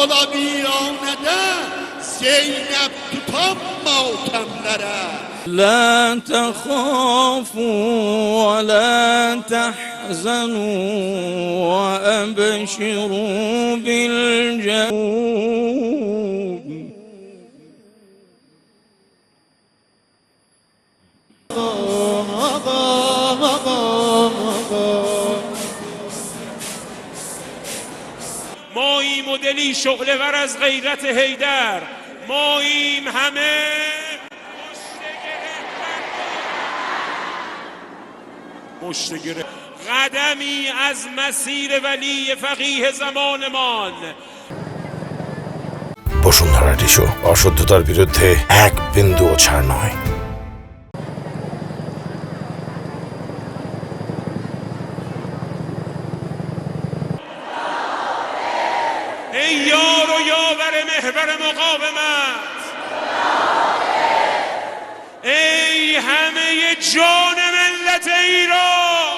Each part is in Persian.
ola viranədə Zeynəb tutan matəmlərə. لا تخافوا ولا تحزنوا وأبشروا بالجنة. ماییم و دلی شعله ور از غیرت حیدر، ماییم همه مشتگره قدمی از مسیر ولی فقیه زمانمان। Bashundhara টিস্যু অশুদ্ধতার বিরুদ্ধে এক বিন্দুও ছাড় নয়। ای یار و یاور محور مقاومت، ای همه جان ملت ایران،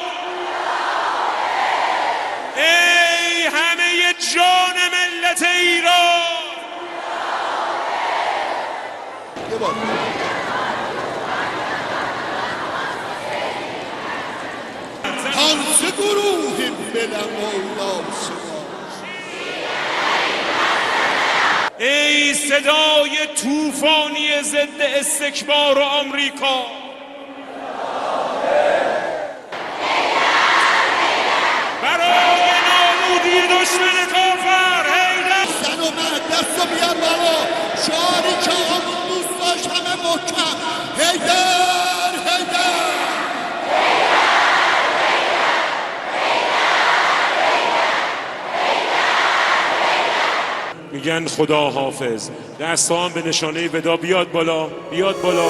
ای همه جان ملت ایران. Hansı guruhim belə mevlasına. ای صدای طوفانی ضد استکبار آمریکا، برای نابودی دشمن کافر حیدر. Sen o dست رو بیار بالا، شعاری که همون دوست داشت همه محکم. حیدر حیدر. میگن خدا حافظ، دستان به نشانه ودا بیاد بالا، بیاد بالا.